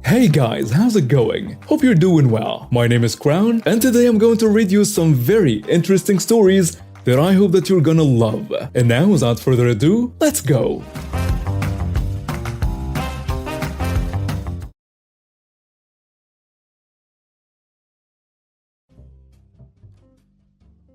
Hey guys, how's it going? Hope you're doing well. My name is Crown, and today I'm going to read you some very interesting stories that I hope that you're gonna love. And now, without further ado, let's go!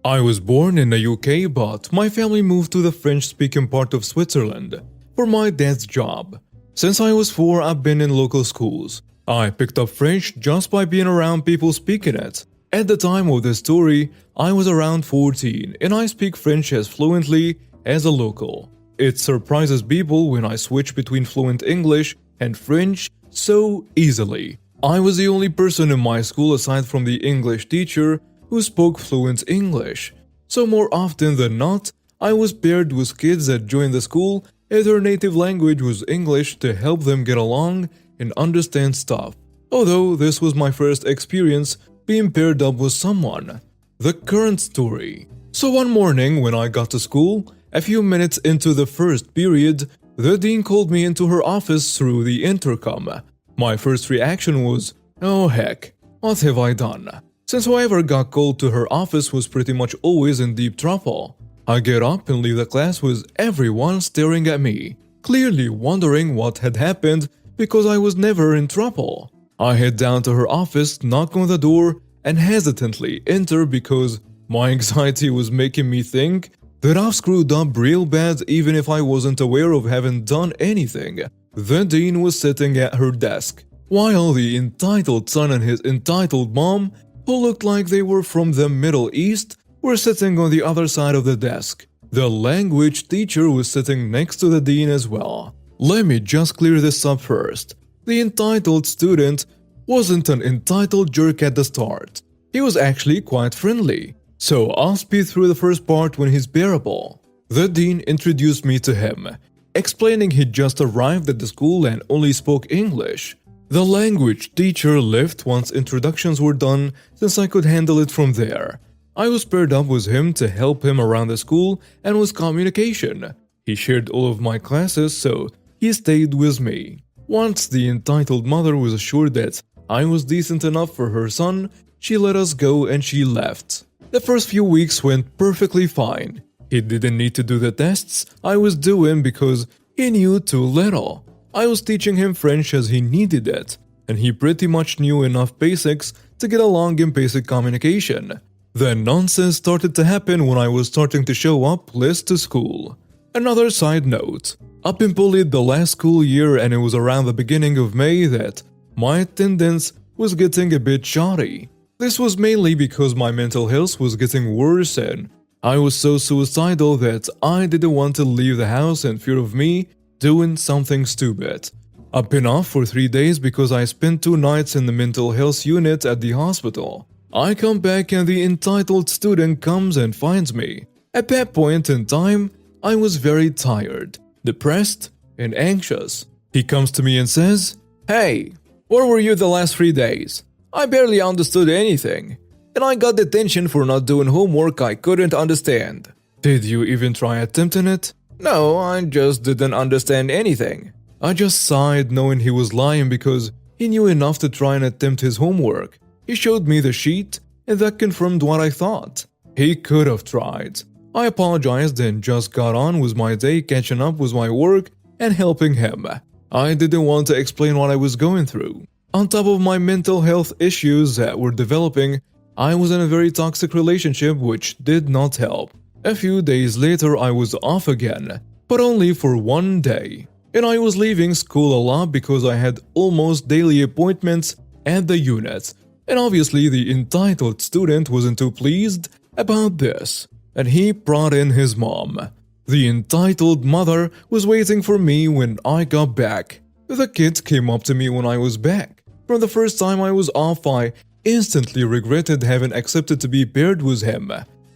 I was born in the UK, but my family moved to the French-speaking part of Switzerland for my dad's job. Since I was 4, I've been in local schools. I picked up French just by being around people speaking it. At the time of this story, I was around 14 and I speak French as fluently as a local. It surprises people when I switch between fluent English and French so easily. I was the only person in my school aside from the English teacher who spoke fluent English. So more often than not, I was paired with kids that joined the school and their native language was English to help them get along and understand stuff. Although this was my first experience being paired up with someone. The current story. So one morning when I got to school, a few minutes into the first period, the dean called me into her office through the intercom. My first reaction was, oh heck, what have I done? Since whoever got called to her office was pretty much always in deep trouble. I get up and leave the class with everyone staring at me, clearly wondering what had happened because I was never in trouble. I head down to her office, knock on the door, and hesitantly enter because my anxiety was making me think that I've screwed up real bad even if I wasn't aware of having done anything. The dean was sitting at her desk, while the entitled son and his entitled mom, who looked like they were from the Middle East, were sitting on the other side of the desk. The language teacher was sitting next to the dean as well. Let me just clear this up first. The entitled student wasn't an entitled jerk at the start. He was actually quite friendly. So I'll speed through the first part when he's bearable. The dean introduced me to him, explaining he'd just arrived at the school and only spoke English. The language teacher left once introductions were done since I could handle it from there. I was paired up with him to help him around the school and with communication. He shared all of my classes, so he stayed with me. Once the entitled mother was assured that I was decent enough for her son, she let us go and she left. The first few weeks went perfectly fine. He didn't need to do the tests I was doing because he knew too little. I was teaching him French as he needed it, and he pretty much knew enough basics to get along in basic communication. Then nonsense started to happen when I was starting to show up late to school. Another side note, I've been bullied the last school year and it was around the beginning of May that my attendance was getting a bit shoddy. This was mainly because my mental health was getting worse and I was so suicidal that I didn't want to leave the house in fear of me doing something stupid. I've been off for 3 days because I spent 2 nights in the mental health unit at the hospital. I come back and the entitled student comes and finds me. At that point in time, I was very tired, depressed, and anxious. He comes to me and says, "Hey, where were you the last 3 days? I barely understood anything. And I got detention for not doing homework I couldn't understand. Did you even try attempting it?" "No, I just didn't understand anything." I just sighed knowing he was lying because he knew enough to try and attempt his homework. He showed me the sheet, and that confirmed what I thought. He could have tried. I apologized and just got on with my day catching up with my work and helping him. I didn't want to explain what I was going through. On top of my mental health issues that were developing, I was in a very toxic relationship which did not help. A few days later I was off again, but only for 1 day. And I was leaving school a lot because I had almost daily appointments at the unit. And obviously the entitled student wasn't too pleased about this, and he brought in his mom. The entitled mother was waiting for me when I got back. The kid came up to me when I was back. From the first time I was off, I instantly regretted having accepted to be paired with him.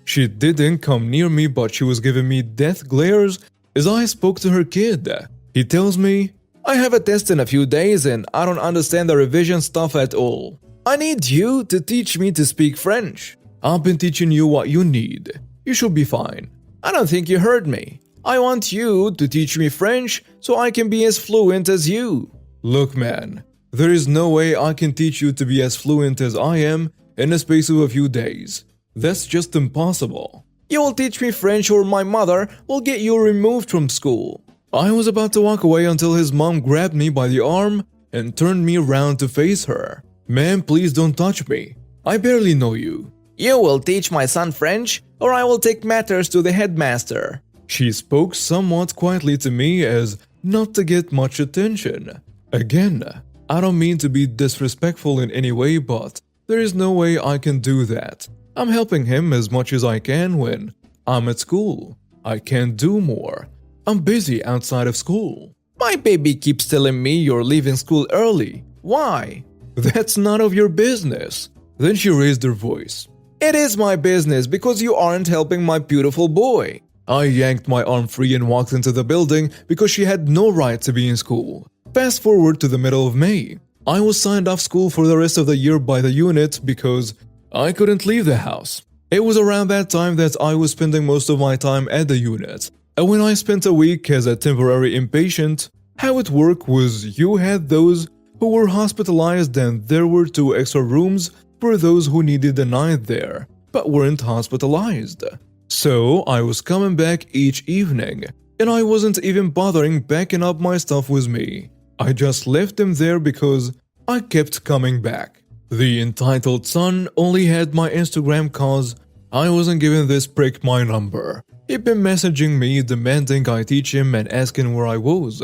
She didn't come near me, but she was giving me death glares as I spoke to her kid. He tells me, "I have a test in a few days and I don't understand the revision stuff at all. I need you to teach me to speak French." "I've been teaching you what you need. You should be fine." "I don't think you heard me. I want you to teach me French so I can be as fluent as you." "Look man, There is no way I can teach you to be as fluent as I am in a space of a few days. That's just impossible. You will teach me French or my mother will get you removed from school. I was about to walk away until his mom grabbed me by the arm and turned me around to face her. Ma'am, please don't touch me. I barely know you. You will teach my son French, or I will take matters to the headmaster. She spoke somewhat quietly to me as not to get much attention. Again, I don't mean to be disrespectful in any way, but there is no way I can do that. I'm helping him as much as I can when I'm at school. I can't do more. I'm busy outside of school. My baby keeps telling me you're leaving school early. Why? That's none of your business. Then she raised her voice. It is my business because you aren't helping my beautiful boy. I yanked my arm free and walked into the building because she had no right to be in school. Fast forward to the middle of May. I was signed off school for the rest of the year by the unit because I couldn't leave the house. It was around that time that I was spending most of my time at the unit. And when I spent a week as a temporary inpatient, how it worked was you had those who were hospitalized and there were 2 extra rooms for those who needed a night there, but weren't hospitalized. So I was coming back each evening, and I wasn't even bothering packing up my stuff with me. I just left them there because I kept coming back. The entitled son only had my Instagram cause I wasn't giving this prick my number. He'd been messaging me demanding I teach him and asking where I was.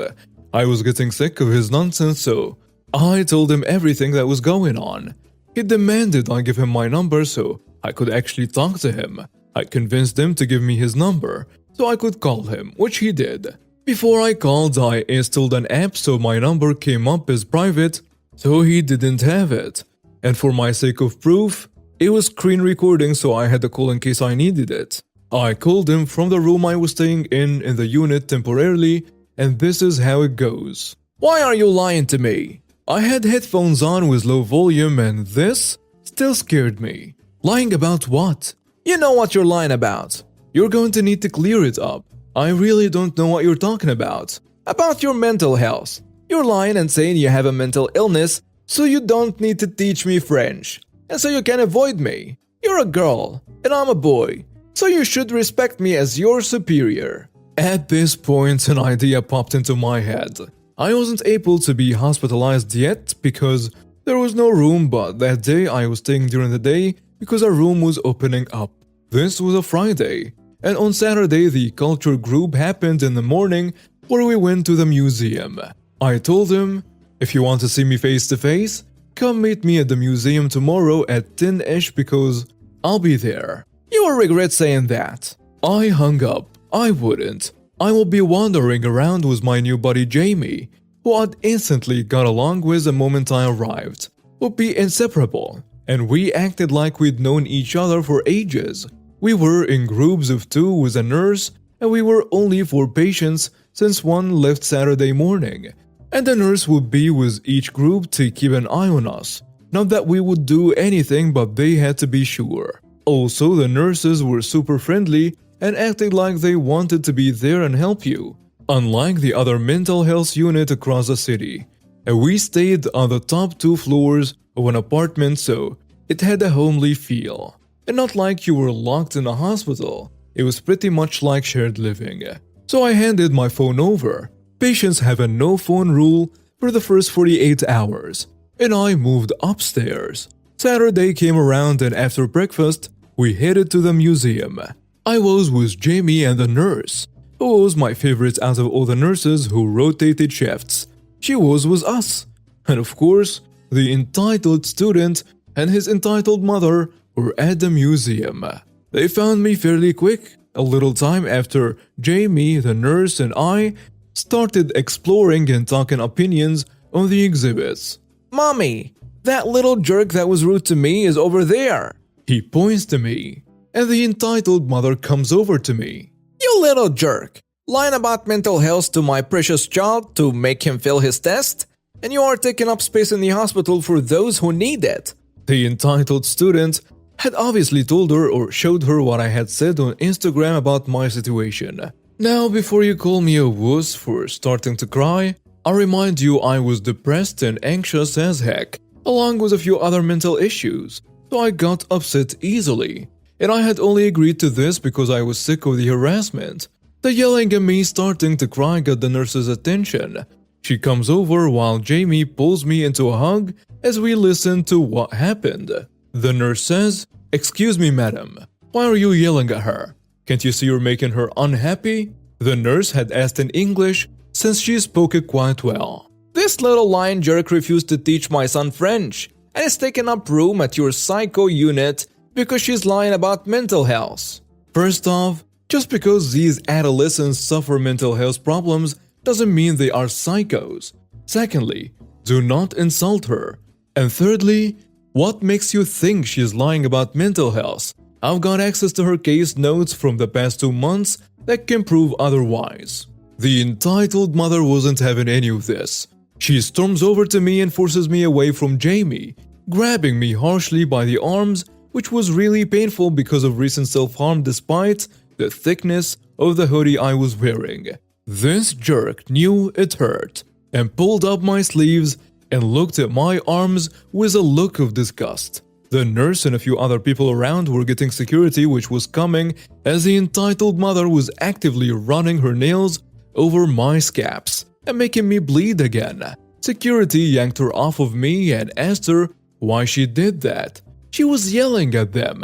I was getting sick of his nonsense, so I told him everything that was going on. He demanded I give him my number so I could actually talk to him. I convinced him to give me his number so I could call him, which he did. Before I called, I installed an app so my number came up as private, so he didn't have it. And for my sake of proof, it was screen recording so I had to call in case I needed it. I called him from the room I was staying in the unit temporarily, and this is how it goes. Why are you lying to me? I had headphones on with low volume and this still scared me. Lying about what? You know what you're lying about. You're going to need to clear it up. I really don't know what you're talking about. About your mental health. You're lying and saying you have a mental illness, so you don't need to teach me French. And so you can avoid me. You're a girl, and I'm a boy. So you should respect me as your superior. At this point, an idea popped into my head. I wasn't able to be hospitalized yet because there was no room, but that day I was staying during the day because a room was opening up. This was a Friday, and on Saturday the culture group happened in the morning where we went to the museum. I told him, if you want to see me face to face, come meet me at the museum tomorrow at 10ish because I'll be there. You will regret saying that. I hung up. I wouldn't. I will be wandering around with my new buddy Jamie, who I'd instantly got along with the moment I arrived. We'd be inseparable, and we acted like we'd known each other for ages. We were in groups of 2 with a nurse, and we were only 4 patients since one left Saturday morning. And the nurse would be with each group to keep an eye on us. Not that we would do anything, but they had to be sure. Also, the nurses were super friendly and acted like they wanted to be there and help you, unlike the other mental health unit across the city. And we stayed on the top 2 floors of an apartment, so it had a homely feel. And not like you were locked in a hospital, it was pretty much like shared living. So I handed my phone over. Patients have a no phone rule for the first 48 hours, and I moved upstairs. Saturday came around and after breakfast, we headed to the museum. I was with Jamie and the nurse, who was my favorite out of all the nurses who rotated shifts. She was with us. And of course, the entitled student and his entitled mother were at the museum. They found me fairly quick, a little time after Jamie, the nurse, and I started exploring and talking opinions on the exhibits. Mommy, that little jerk that was rude to me is over there. He points to me, and the entitled mother comes over to me. You little jerk, lying about mental health to my precious child to make him fail his test, and you are taking up space in the hospital for those who need it. The entitled student had obviously told her or showed her what I had said on Instagram about my situation. Now, before you call me a wuss for starting to cry, I remind you I was depressed and anxious as heck, along with a few other mental issues, so I got upset easily. And I had only agreed to this because I was sick of the harassment. The yelling and me starting to cry got the nurse's attention. She comes over while Jamie pulls me into a hug as we listen to what happened. The nurse says, "Excuse me, madam, why are you yelling at her? Can't you see you're making her unhappy?" The nurse had asked in English since she spoke it quite well. This little lion jerk refused to teach my son French and is taking up room at your psycho unit because she's lying about mental health. First off, just because these adolescents suffer mental health problems doesn't mean they are psychos. Secondly, do not insult her. And thirdly, what makes you think she's lying about mental health? I've got access to her case notes from the past 2 months that can prove otherwise. The entitled mother wasn't having any of this. She storms over to me and forces me away from Jamie, grabbing me harshly by the arms, which was really painful because of recent self-harm despite the thickness of the hoodie I was wearing. This jerk knew it hurt and pulled up my sleeves and looked at my arms with a look of disgust. The nurse and a few other people around were getting security, which was coming as the entitled mother was actively running her nails over my scabs and making me bleed again. Security yanked her off of me and asked her why she did that. She was yelling at them.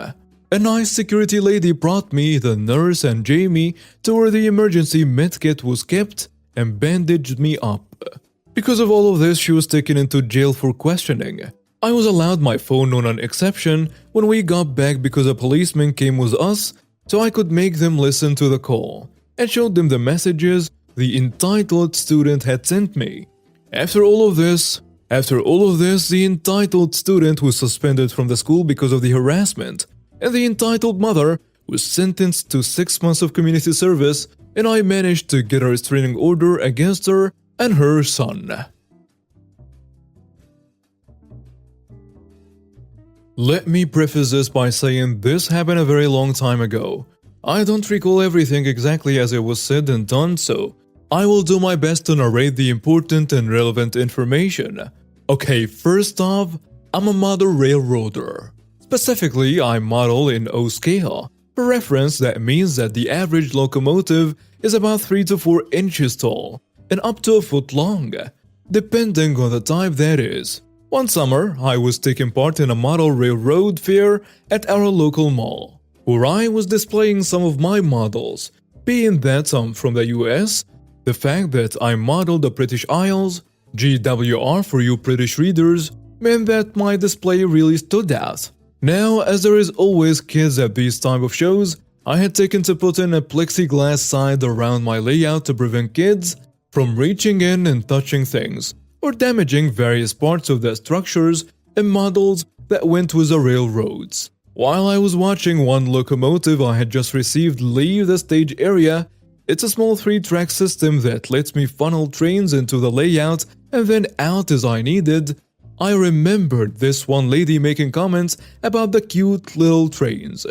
A nice security lady brought me, the nurse, and Jamie to where the emergency medkit was kept and bandaged me up. Because of all of this, she was taken into jail for questioning. I was allowed my phone on an exception when we got back because a policeman came with us so I could make them listen to the call and showed them the messages the entitled student had sent me. After all of this, the entitled student was suspended from the school because of the harassment, and the entitled mother was sentenced to 6 months of community service, and I managed to get a restraining order against her and her son. Let me preface this by saying this happened a very long time ago. I don't recall everything exactly as it was said and done, so I will do my best to narrate the important and relevant information. Okay, first off, I'm a model railroader. Specifically, I model in O scale. For reference, that means that the average locomotive is about 3 to 4 inches tall and up to a foot long, depending on the type that is. One summer, I was taking part in a model railroad fair at our local mall, where I was displaying some of my models. Being that I'm from the US, the fact that I modeled the British Isles, GWR for you British readers, meant that my display really stood out. Now, as there is always kids at these type of shows, I had taken to put in a plexiglass side around my layout to prevent kids from reaching in and touching things, or damaging various parts of the structures and models that went with the railroads. While I was watching one locomotive I had just received leave the stage area, it's a small 3-track system that lets me funnel trains into the layout and then out as I needed. I remembered this one lady making comments about the cute little trains.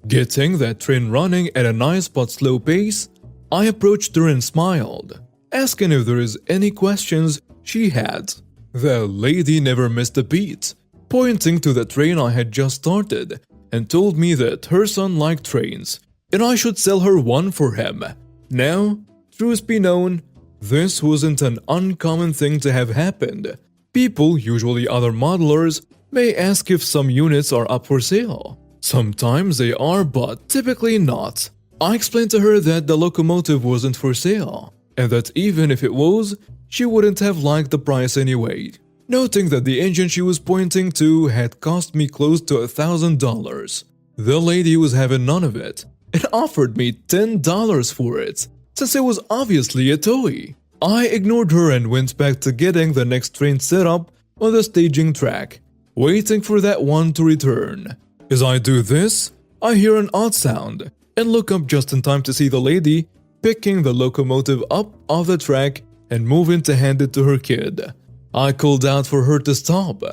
Getting that train running at a nice but slow pace, I approached her and smiled, asking if there is any questions she had. The lady never missed a beat, pointing to the train I had just started, and told me that her son liked trains, and I should sell her one for him. Now, truth be known, this wasn't an uncommon thing to have happened. People, usually other modelers, may ask if some units are up for sale. Sometimes they are, but typically not. I explained to her that the locomotive wasn't for sale, and that even if it was, she wouldn't have liked the price anyway, noting that the engine she was pointing to had cost me close to $1,000. The lady was having none of it, and offered me $10 for it, since it was obviously a toy. I ignored her and went back to getting the next train set up on the staging track, waiting for that one to return. As I do this, I hear an odd sound, and look up just in time to see the lady picking the locomotive up off the track and moving to hand it to her kid. I called out for her to stop,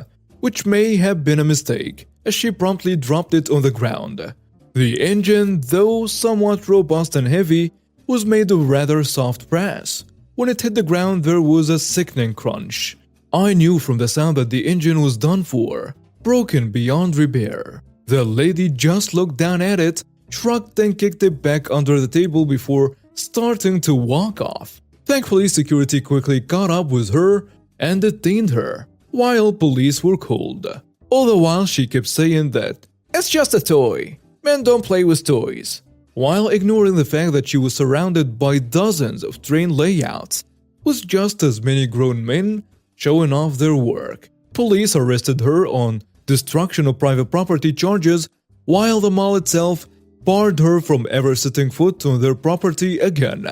which may have been a mistake, as she promptly dropped it on the ground. The engine, though somewhat robust and heavy, was made of rather soft brass, When it hit the ground, there was a sickening crunch. I knew from the sound that the engine was done for, broken beyond repair. The lady just looked down at it, shrugged and kicked it back under the table before starting to walk off. Thankfully, security quickly caught up with her and detained her, while police were called. All the while, she kept saying that, "It's just a toy. Men don't play with toys," while ignoring the fact that she was surrounded by dozens of train layouts, with just as many grown men showing off their work. Police arrested her on destruction of private property charges, while the mall itself barred her from ever setting foot on their property again.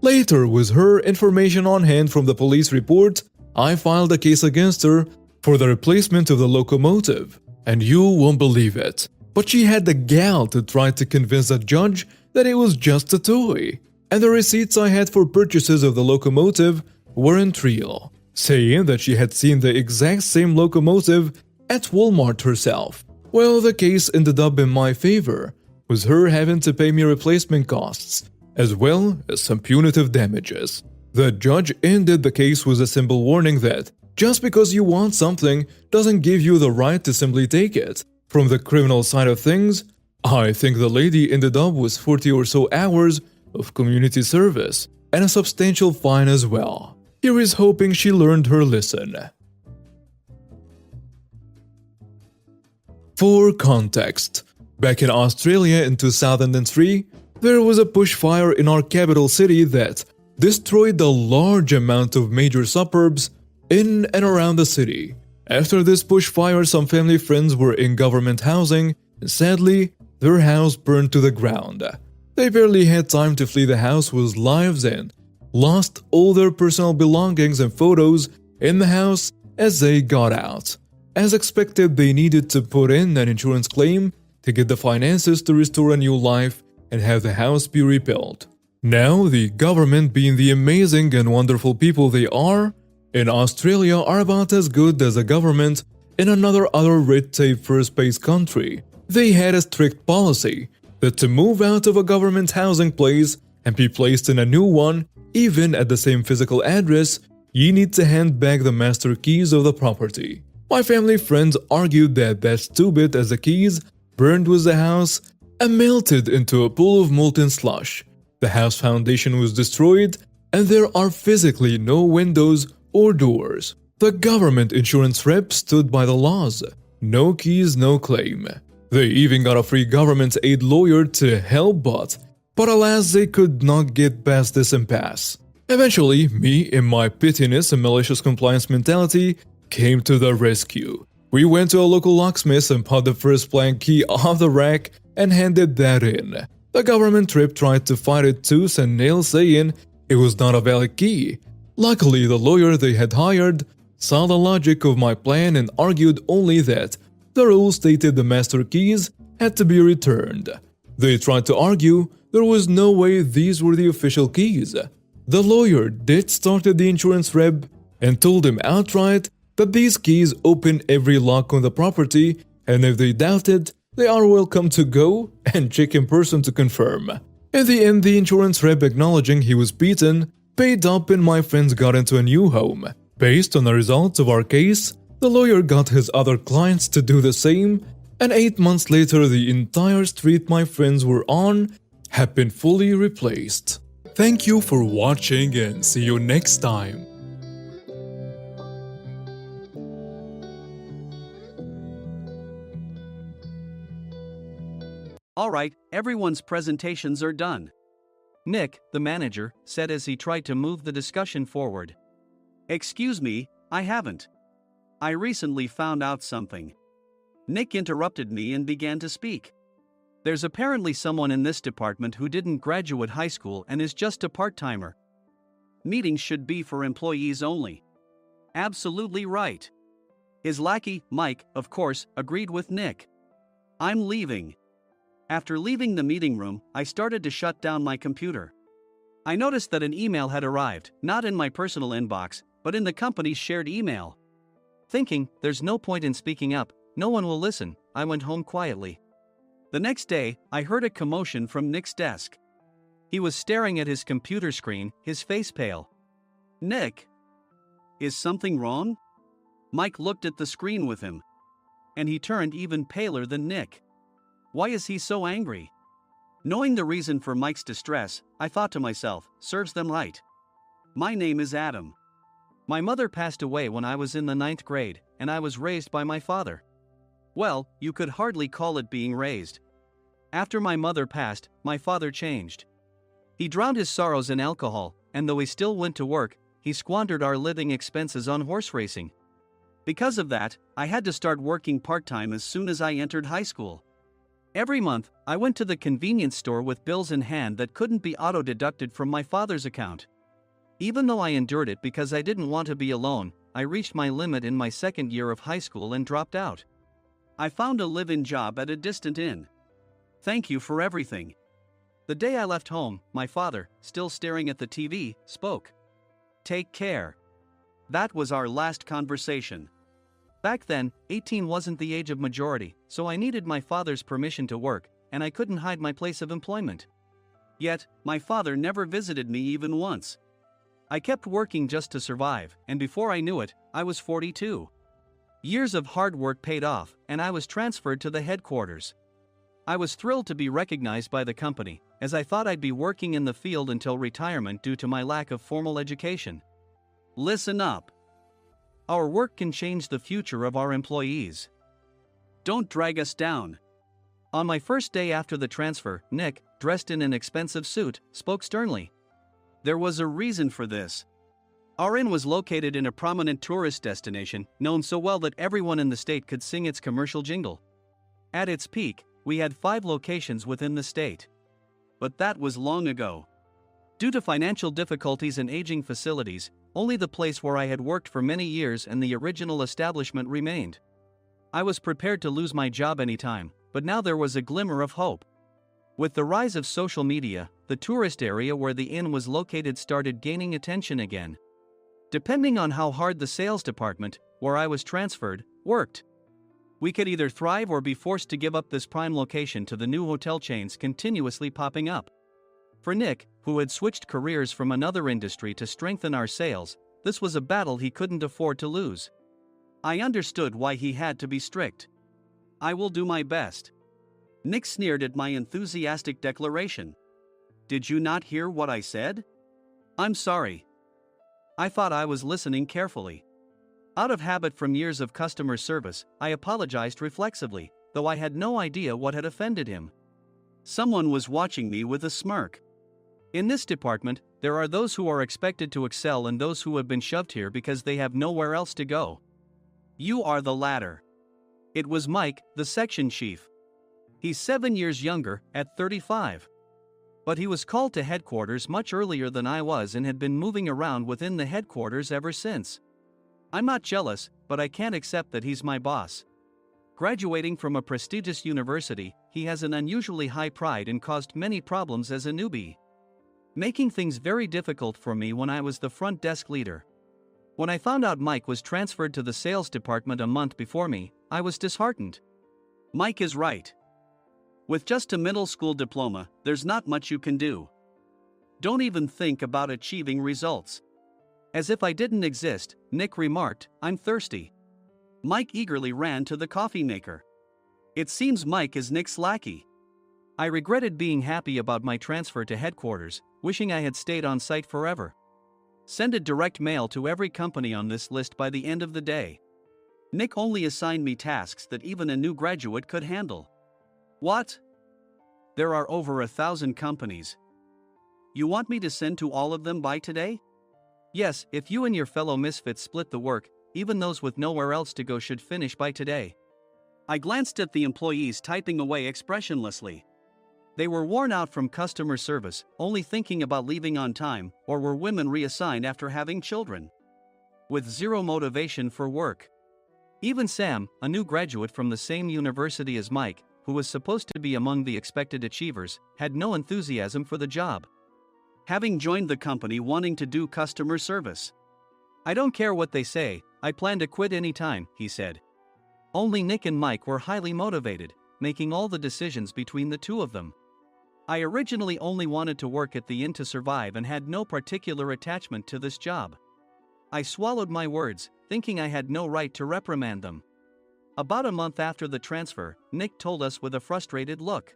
Later, with her information on hand from the police report, I filed a case against her for the replacement of the locomotive. And you won't believe it, but she had the gall to try to convince the judge that it was just a toy, and the receipts I had for purchases of the locomotive weren't real, saying that she had seen the exact same locomotive at Walmart herself. Well, the case ended up in my favor, with her having to pay me replacement costs, as well as some punitive damages. The judge ended the case with a simple warning that just because you want something doesn't give you the right to simply take it. From the criminal side of things, I think the lady ended up with 40 or so hours of community service and a substantial fine as well. Here is hoping she learned her lesson. For context, back in Australia in 2003, there was a bushfire in our capital city that destroyed a large amount of major suburbs in and around the city. After this bushfire, some family friends were in government housing, and sadly, their house burned to the ground. They barely had time to flee the house with lives and lost all their personal belongings and photos in the house as they got out. As expected, they needed to put in an insurance claim to get the finances to restore a new life and have the house be rebuilt. Now, the government, being the amazing and wonderful people they are, in Australia are about as good as a government in another red tape first-based country. They had a strict policy that to move out of a government housing place and be placed in a new one, even at the same physical address, you need to hand back the master keys of the property. My family friends argued that that's stupid as the keys burned with the house and melted into a pool of molten slush. The house foundation was destroyed and there are physically no windows or doors. The government insurance rep stood by the laws. No keys, no claim. They even got a free government aid lawyer to help but alas they could not get past this impasse. Eventually, me in my pittiness and malicious compliance mentality came to the rescue. We went to a local locksmith and bought the first blank key off the rack and handed that in. The government rep tried to fight it tooth and nail, saying it was not a valid key. Luckily, the lawyer they had hired saw the logic of my plan and argued only that the rules stated the master keys had to be returned. They tried to argue there was no way these were the official keys. The lawyer did started the insurance rep and told him outright that these keys open every lock on the property, and if they doubted, they are welcome to go and check in person to confirm. In the end, the insurance rep, acknowledging he was beaten, paid up and my friends got into a new home. Based on the results of our case, the lawyer got his other clients to do the same, and 8 months later the entire street my friends were on had been fully replaced. Thank you for watching and see you next time. Alright, everyone's presentations are done. Nick, the manager, said as he tried to move the discussion forward. Excuse me, I haven't. I recently found out something. Nick interrupted me and began to speak. There's apparently someone in this department who didn't graduate high school and is just a part-timer. Meetings should be for employees only. Absolutely right. His lackey, Mike, of course, agreed with Nick. I'm leaving. After leaving the meeting room, I started to shut down my computer. I noticed that an email had arrived, not in my personal inbox, but in the company's shared email. Thinking, there's no point in speaking up, no one will listen, I went home quietly. The next day, I heard a commotion from Nick's desk. He was staring at his computer screen, his face pale. Nick, is something wrong? Mike looked at the screen with him. And he turned even paler than Nick. Why is he so angry? Knowing the reason for Mike's distress, I thought to myself, serves them right. My name is Adam. My mother passed away when I was in the 9th grade, and I was raised by my father. Well, you could hardly call it being raised. After my mother passed, my father changed. He drowned his sorrows in alcohol, and though he still went to work, he squandered our living expenses on horse racing. Because of that, I had to start working part-time as soon as I entered high school. Every month, I went to the convenience store with bills in hand that couldn't be auto-deducted from my father's account. Even though I endured it because I didn't want to be alone, I reached my limit in my 2nd year of high school and dropped out. I found a live-in job at a distant inn. Thank you for everything. The day I left home, my father, still staring at the TV, spoke. Take care. That was our last conversation. Back then, 18 wasn't the age of majority, so I needed my father's permission to work, and I couldn't hide my place of employment. Yet, my father never visited me even once. I kept working just to survive, and before I knew it, I was 42. Years of hard work paid off, and I was transferred to the headquarters. I was thrilled to be recognized by the company, as I thought I'd be working in the field until retirement due to my lack of formal education. Listen up. Our work can change the future of our employees. Don't drag us down. On my first day after the transfer, Nick, dressed in an expensive suit, spoke sternly. There was a reason for this. Our inn was located in a prominent tourist destination, known so well that everyone in the state could sing its commercial jingle. At its peak, we had 5 locations within the state. But that was long ago. Due to financial difficulties and aging facilities, only the place where I had worked for many years and the original establishment remained. I was prepared to lose my job anytime, but now there was a glimmer of hope. With the rise of social media, the tourist area where the inn was located started gaining attention again. Depending on how hard the sales department, where I was transferred, worked, we could either thrive or be forced to give up this prime location to the new hotel chains continuously popping up. For Nick, who had switched careers from another industry to strengthen our sales, this was a battle he couldn't afford to lose. I understood why he had to be strict. I will do my best. Nick sneered at my enthusiastic declaration. Did you not hear what I said? I'm sorry. I thought I was listening carefully. Out of habit from years of customer service, I apologized reflexively, though I had no idea what had offended him. Someone was watching me with a smirk. In this department, there are those who are expected to excel and those who have been shoved here because they have nowhere else to go. You are the latter. It was Mike, the section chief. He's 7 years younger, at 35. But he was called to headquarters much earlier than I was and had been moving around within the headquarters ever since. I'm not jealous, but I can't accept that he's my boss. Graduating from a prestigious university, he has an unusually high pride and caused many problems as a newbie, making things very difficult for me when I was the front desk leader. When I found out Mike was transferred to the sales department a month before me, I was disheartened. Mike is right. With just a middle school diploma, there's not much you can do. Don't even think about achieving results. As if I didn't exist, Nick remarked, I'm thirsty. Mike eagerly ran to the coffee maker. It seems Mike is Nick's lackey. I regretted being happy about my transfer to headquarters, wishing I had stayed on site forever. Send a direct mail to every company on this list by the end of the day. Nick only assigned me tasks that even a new graduate could handle. What? There are over 1,000 companies. You want me to send to all of them by today? Yes, if you and your fellow misfits split the work, even those with nowhere else to go should finish by today. I glanced at the employees typing away expressionlessly. They were worn out from customer service, only thinking about leaving on time, or were women reassigned after having children, with zero motivation for work. Even Sam, a new graduate from the same university as Mike, who was supposed to be among the expected achievers, had no enthusiasm for the job, having joined the company wanting to do customer service. I don't care what they say, I plan to quit anytime, he said. Only Nick and Mike were highly motivated, making all the decisions between the two of them. I originally only wanted to work at the inn to survive and had no particular attachment to this job. I swallowed my words, thinking I had no right to reprimand them. About a month after the transfer, Nick told us with a frustrated look.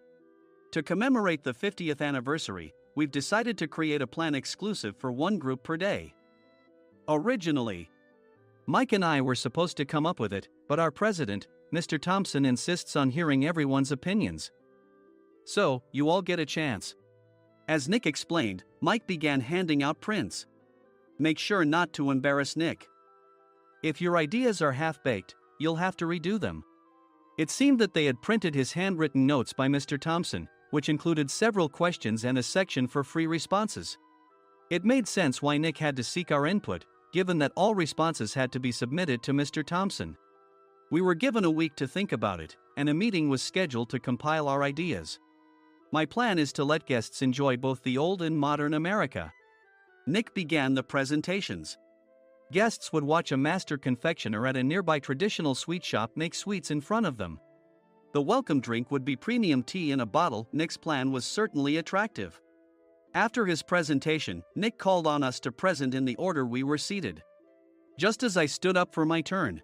To commemorate the 50th anniversary, we've decided to create a plan exclusive for one group per day. Originally, Mike and I were supposed to come up with it, but our president, Mr. Thompson, insists on hearing everyone's opinions. So, you all get a chance. As Nick explained, Mike began handing out prints. Make sure not to embarrass Nick. If your ideas are half-baked, you'll have to redo them. It seemed that they had printed his handwritten notes by Mr. Thompson, which included several questions and a section for free responses. It made sense why Nick had to seek our input, given that all responses had to be submitted to Mr. Thompson. We were given a week to think about it, and a meeting was scheduled to compile our ideas. My plan is to let guests enjoy both the old and modern America. Nick began the presentations. Guests would watch a master confectioner at a nearby traditional sweet shop make sweets in front of them. The welcome drink would be premium tea in a bottle. Nick's plan was certainly attractive. After his presentation, Nick called on us to present in the order we were seated. Just as I stood up for my turn.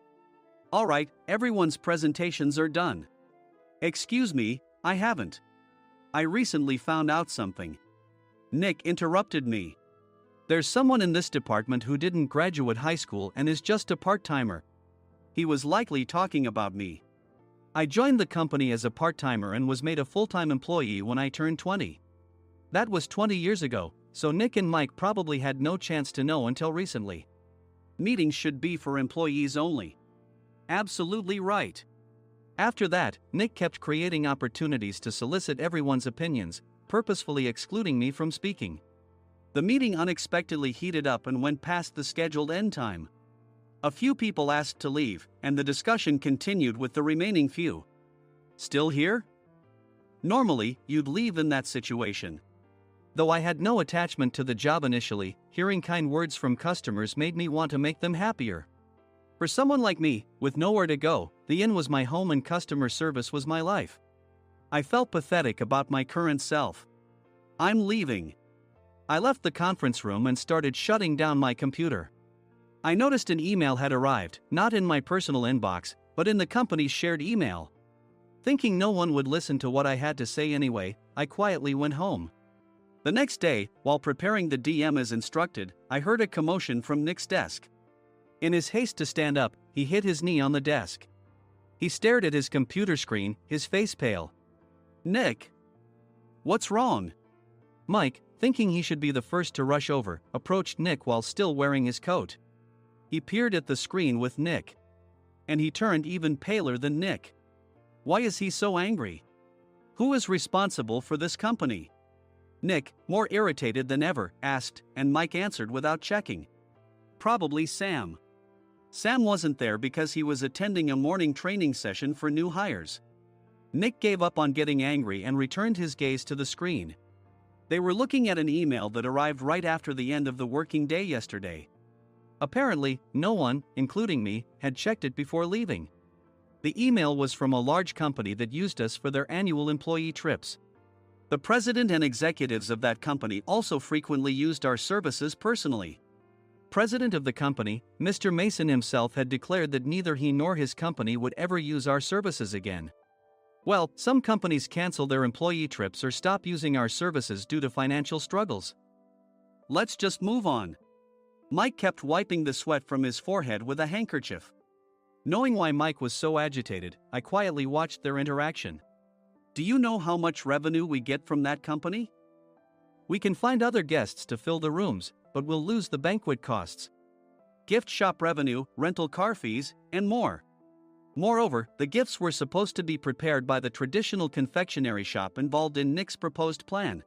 All right, everyone's presentations are done. Excuse me, I haven't. I recently found out something. Nick interrupted me. There's someone in this department who didn't graduate high school and is just a part-timer. He was likely talking about me. I joined the company as a part-timer and was made a full-time employee when I turned 20. That was 20 years ago, so Nick and Mike probably had no chance to know until recently. Meetings should be for employees only. Absolutely right. After that, Nick kept creating opportunities to solicit everyone's opinions, purposefully excluding me from speaking. The meeting unexpectedly heated up and went past the scheduled end time. A few people asked to leave, and the discussion continued with the remaining few. Still here? Normally, you'd leave in that situation. Though I had no attachment to the job initially, hearing kind words from customers made me want to make them happier. For someone like me, with nowhere to go, the inn was my home and customer service was my life. I felt pathetic about my current self. I'm leaving. I left the conference room and started shutting down my computer. I noticed an email had arrived, not in my personal inbox, but in the company's shared email. Thinking no one would listen to what I had to say anyway, I quietly went home. The next day, while preparing the DM as instructed, I heard a commotion from Nick's desk. In his haste to stand up, he hit his knee on the desk. He stared at his computer screen, his face pale. Nick! What's wrong? Mike, thinking he should be the first to rush over, approached Nick while still wearing his coat. He peered at the screen with Nick. And he turned even paler than Nick. Why is he so angry? Who is responsible for this company? Nick, more irritated than ever, asked, and Mike answered without checking. Probably Sam. Sam wasn't there because he was attending a morning training session for new hires. Nick gave up on getting angry and returned his gaze to the screen. They were looking at an email that arrived right after the end of the working day yesterday. Apparently, no one, including me, had checked it before leaving. The email was from a large company that used us for their annual employee trips. The president and executives of that company also frequently used our services personally. President of the company, Mr. Mason himself, had declared that neither he nor his company would ever use our services again. Well, some companies cancel their employee trips or stop using our services due to financial struggles. Let's just move on. Mike kept wiping the sweat from his forehead with a handkerchief. Knowing why Mike was so agitated, I quietly watched their interaction. Do you know how much revenue we get from that company? We can find other guests to fill the rooms, but we'll lose the banquet costs, gift shop revenue, rental car fees, and more. Moreover, the gifts were supposed to be prepared by the traditional confectionery shop involved in Nick's proposed plan.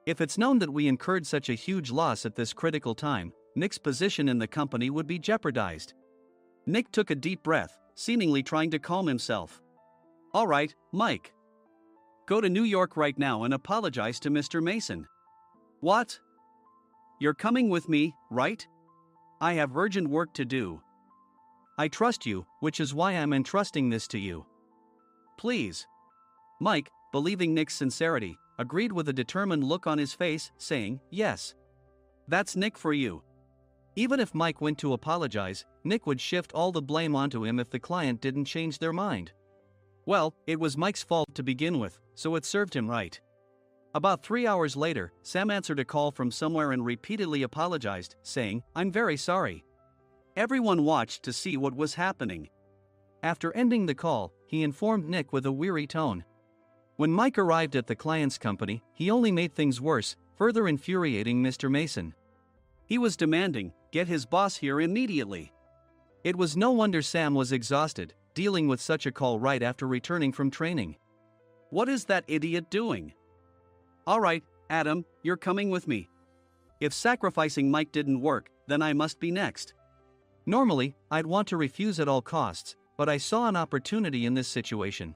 If it's known that we incurred such a huge loss at this critical time, Nick's position in the company would be jeopardized. Nick took a deep breath, seemingly trying to calm himself. All right, Mike. Go to New York right now and apologize to Mr. Mason. What? You're coming with me, right? I have urgent work to do. I trust you, which is why I'm entrusting this to you. Please. Mike, believing Nick's sincerity, agreed with a determined look on his face, saying, yes. That's Nick for you. Even if Mike went to apologize, Nick would shift all the blame onto him if the client didn't change their mind. Well, it was Mike's fault to begin with, so it served him right. About 3 hours later, Sam answered a call from somewhere and repeatedly apologized, saying, "I'm very sorry." Everyone watched to see what was happening. After ending the call, he informed Nick with a weary tone. When Mike arrived at the client's company, he only made things worse, further infuriating Mr. Mason. He was demanding, "Get his boss here immediately." It was no wonder Sam was exhausted, dealing with such a call right after returning from training. "What is that idiot doing?" "All right, Adam, you're coming with me. If sacrificing Mike didn't work, then I must be next." Normally, I'd want to refuse at all costs, but I saw an opportunity in this situation.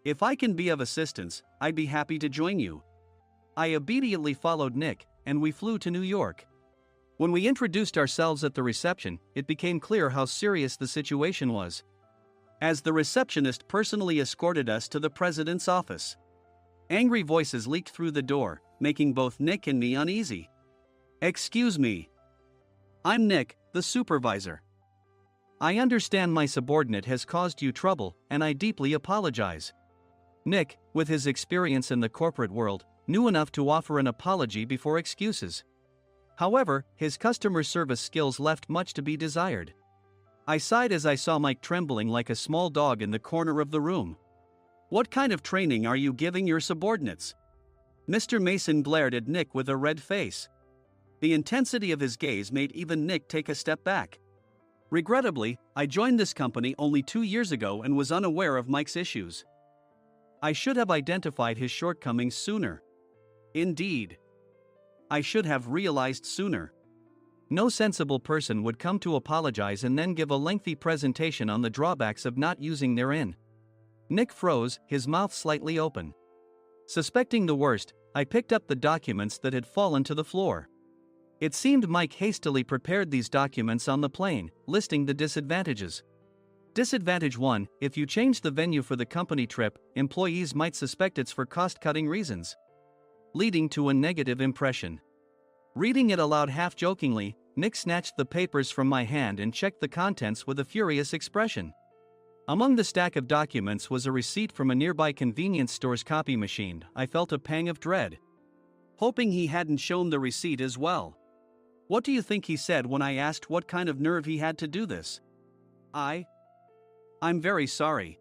"If I can be of assistance, I'd be happy to join you." I immediately followed Nick, and we flew to New York. When we introduced ourselves at the reception, it became clear how serious the situation was, as the receptionist personally escorted us to the president's office. Angry voices leaked through the door, making both Nick and me uneasy. "Excuse me. I'm Nick, the supervisor. I understand my subordinate has caused you trouble, and I deeply apologize." Nick, with his experience in the corporate world, knew enough to offer an apology before excuses. However, his customer service skills left much to be desired. I sighed as I saw Mike trembling like a small dog in the corner of the room. "What kind of training are you giving your subordinates?" Mr. Mason glared at Nick with a red face. The intensity of his gaze made even Nick take a step back. Regrettably, I joined this company only 2 years ago and was unaware of Mike's issues. I should have identified his shortcomings sooner. Indeed, I should have realized sooner. No sensible person would come to apologize and then give a lengthy presentation on the drawbacks of not using their in. Nick froze, his mouth slightly open. Suspecting the worst, I picked up the documents that had fallen to the floor. It seemed Mike hastily prepared these documents on the plane, listing the disadvantages. Disadvantage 1: if you change the venue for the company trip, employees might suspect it's for cost-cutting reasons, leading to a negative impression. Reading it aloud half-jokingly, Nick snatched the papers from my hand and checked the contents with a furious expression. Among the stack of documents was a receipt from a nearby convenience store's copy machine. I felt a pang of dread, hoping he hadn't shown the receipt as well. What do you think he said when I asked what kind of nerve he had to do this? I'm very sorry."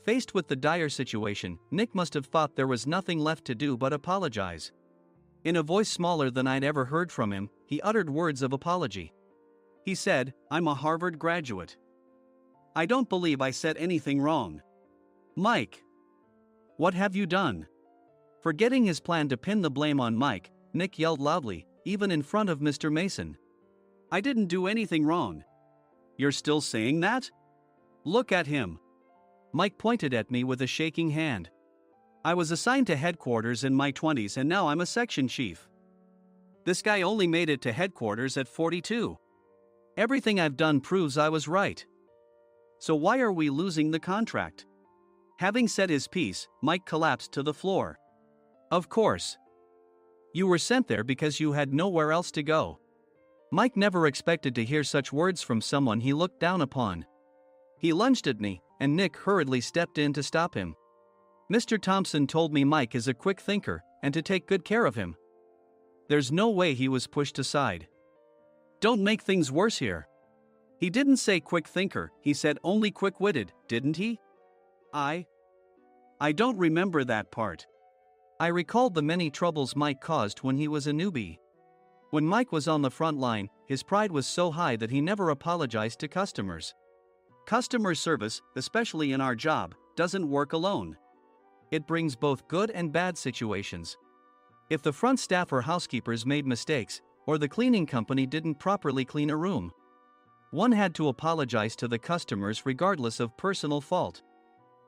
Faced with the dire situation, Nick must have thought there was nothing left to do but apologize. In a voice smaller than I'd ever heard from him, he uttered words of apology. He said, "I'm a Harvard graduate. I don't believe I said anything wrong." "Mike, what have you done?" Forgetting his plan to pin the blame on Mike, Nick yelled loudly, even in front of Mr. Mason. "I didn't do anything wrong." "You're still saying that? Look at him." Mike pointed at me with a shaking hand. "I was assigned to headquarters in my 20s and now I'm a section chief. This guy only made it to headquarters at 42. Everything I've done proves I was right. So why are we losing the contract?" Having said his piece, Mike collapsed to the floor. "Of course. You were sent there because you had nowhere else to go." Mike never expected to hear such words from someone he looked down upon. He lunged at me, and Nick hurriedly stepped in to stop him. "Mr. Thompson told me Mike is a quick thinker, and to take good care of him." There's no way he was pushed aside. "Don't make things worse here. He didn't say quick thinker, he said only quick-witted, didn't he?" I don't remember that part." I recalled the many troubles Mike caused when he was a newbie. When Mike was on the front line, his pride was so high that he never apologized to customers. Customer service, especially in our job, doesn't work alone. It brings both good and bad situations. If the front staff or housekeepers made mistakes, or the cleaning company didn't properly clean a room, one had to apologize to the customers regardless of personal fault.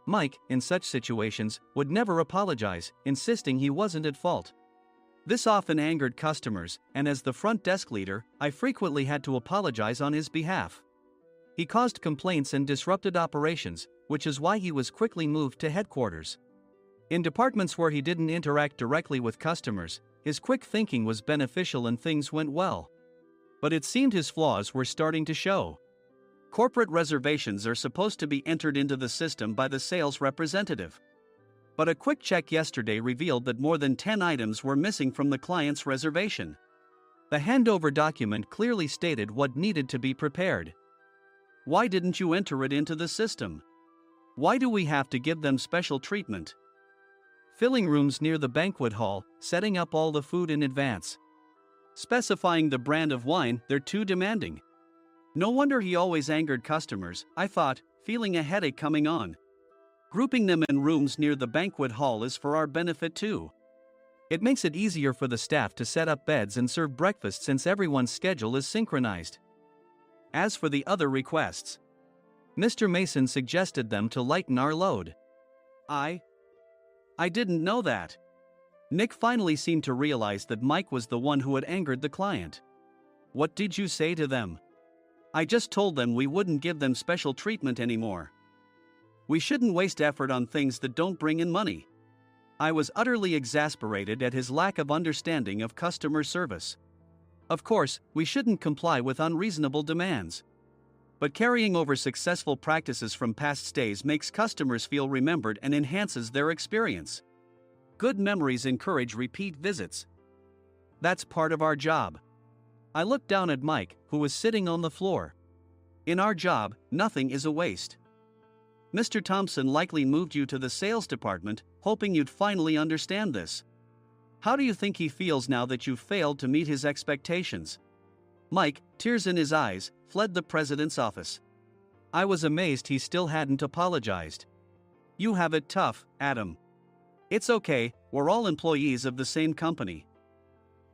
Mike, in such situations, would never apologize, insisting he wasn't at fault. This often angered customers, and as the front desk leader, I frequently had to apologize on his behalf. He caused complaints and disrupted operations, which is why he was quickly moved to headquarters. In departments where he didn't interact directly with customers, his quick thinking was beneficial and things went well. but it seemed his flaws were starting to show. Corporate reservations are supposed to be entered into the system by the sales representative. But a quick check yesterday revealed that more than 10 items were missing from the client's reservation. The handover document clearly stated what needed to be prepared. Why didn't you enter it into the system? Why do we have to give them special treatment? Filling rooms near the banquet hall, setting up all the food in advance. Specifying the brand of wine, they're too demanding. No wonder he always angered customers, I thought, feeling a headache coming on. Grouping them in rooms near the banquet hall is for our benefit too. It makes it easier for the staff to set up beds and serve breakfast since everyone's schedule is synchronized. As for the other requests, Mr. Mason suggested them to lighten our load. I didn't know that. Nick finally seemed to realize that Mike was the one who had angered the client. What did you say to them? I just told them we wouldn't give them special treatment anymore. We shouldn't waste effort on things that don't bring in money. I was utterly exasperated at his lack of understanding of customer service. Of course, we shouldn't comply with unreasonable demands. But carrying over successful practices from past stays makes customers feel remembered and enhances their experience. Good memories encourage repeat visits. That's part of our job. I looked down at Mike, who was sitting on the floor. In our job, nothing is a waste. Mr. Thompson likely moved you to the sales department, hoping you'd finally understand this. How do you think he feels now that you've failed to meet his expectations? Mike, tears in his eyes, fled the president's office. I was amazed he still hadn't apologized. You have it tough, Adam. It's okay, we're all employees of the same company.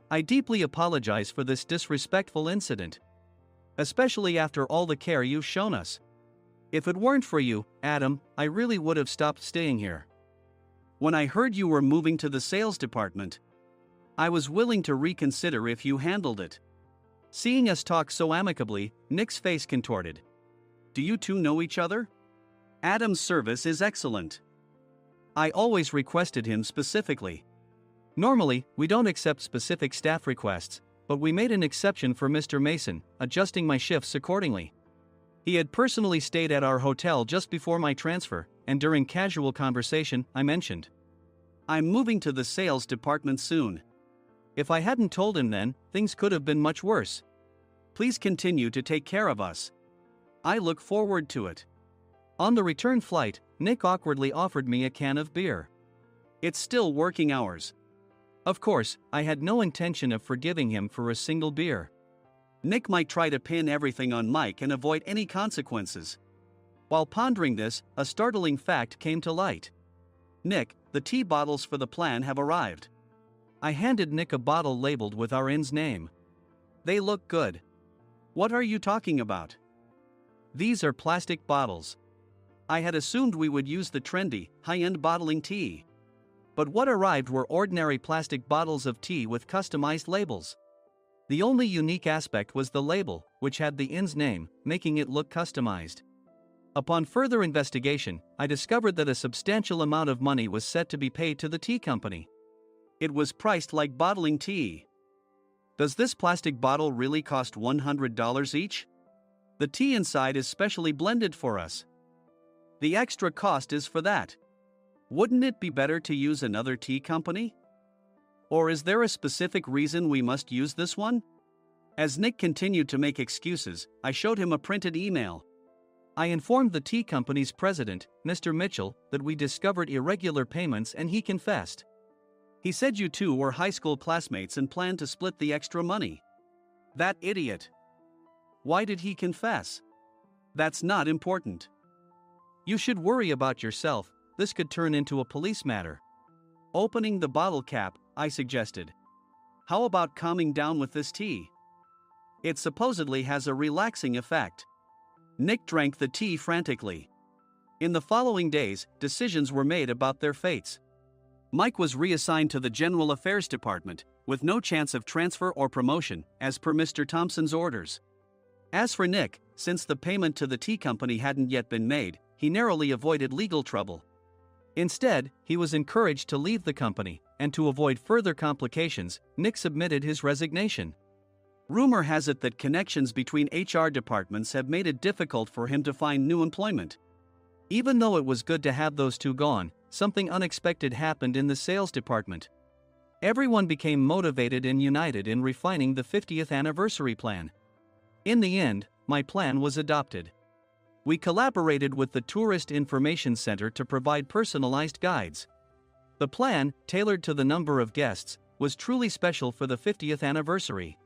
I deeply apologize for this disrespectful incident. Especially after all the care you've shown us. If it weren't for you, Adam, I really would have stopped staying here. When I heard you were moving to the sales department, I was willing to reconsider if you handled it. Seeing us talk so amicably, Nick's face contorted. Do you two know each other? Adam's service is excellent. I always requested him specifically. Normally, we don't accept specific staff requests, but we made an exception for Mr. Mason, adjusting my shifts accordingly. He had personally stayed at our hotel just before my transfer, and during casual conversation, I mentioned, I'm moving to the sales department soon. If I hadn't told him then, things could have been much worse. Please continue to take care of us. I look forward to it. On the return flight, Nick awkwardly offered me a can of beer. It's still working hours. Of course, I had no intention of forgiving him for a single beer. Nick might try to pin everything on Mike and avoid any consequences. While pondering this, a startling fact came to light. Nick, the tea bottles for the plan have arrived. I handed Nick a bottle labeled with our inn's name. They look good. What are you talking about? These are plastic bottles. I had assumed we would use the trendy, high-end bottling tea. But what arrived were ordinary plastic bottles of tea with customized labels. The only unique aspect was the label, which had the inn's name, making it look customized. Upon further investigation, I discovered that a substantial amount of money was set to be paid to the tea company. It was priced like bottling tea. Does this plastic bottle really cost $100 each? The tea inside is specially blended for us. The extra cost is for that. Wouldn't it be better to use another tea company? Or is there a specific reason we must use this one? As Nick continued to make excuses, I showed him a printed email. I informed the tea company's president, Mr. Mitchell, that we discovered irregular payments and he confessed. He said you two were high school classmates and planned to split the extra money. That idiot. Why did he confess? That's not important. You should worry about yourself, this could turn into a police matter. Opening the bottle cap, I suggested. How about calming down with this tea? It supposedly has a relaxing effect. Nick drank the tea frantically. In the following days, decisions were made about their fates. Mike was reassigned to the General Affairs Department, with no chance of transfer or promotion, as per Mr. Thompson's orders. As for Nick, since the payment to the tea company hadn't yet been made, he narrowly avoided legal trouble. Instead, he was encouraged to leave the company, and to avoid further complications, Nick submitted his resignation. Rumor has it that connections between HR departments have made it difficult for him to find new employment. Even though it was good to have those two gone, something unexpected happened in the sales department. Everyone became motivated and united in refining the 50th anniversary plan. In the end, my plan was adopted. We collaborated with the Tourist Information Center to provide personalized guides. The plan, tailored to the number of guests, was truly special for the 50th anniversary.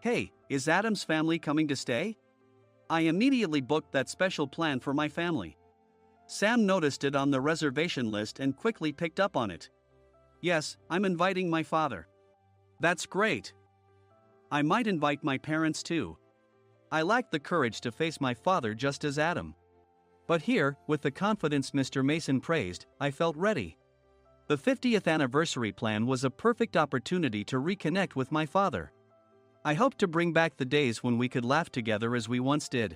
Hey, is Adam's family coming to stay? I immediately booked that special plan for my family. Sam noticed it on the reservation list and quickly picked up on it. Yes, I'm inviting my father. That's great. I might invite my parents too. I lacked the courage to face my father just as Adam. But here, with the confidence Mr. Mason praised, I felt ready. The 50th anniversary plan was a perfect opportunity to reconnect with my father. I hoped to bring back the days when we could laugh together as we once did.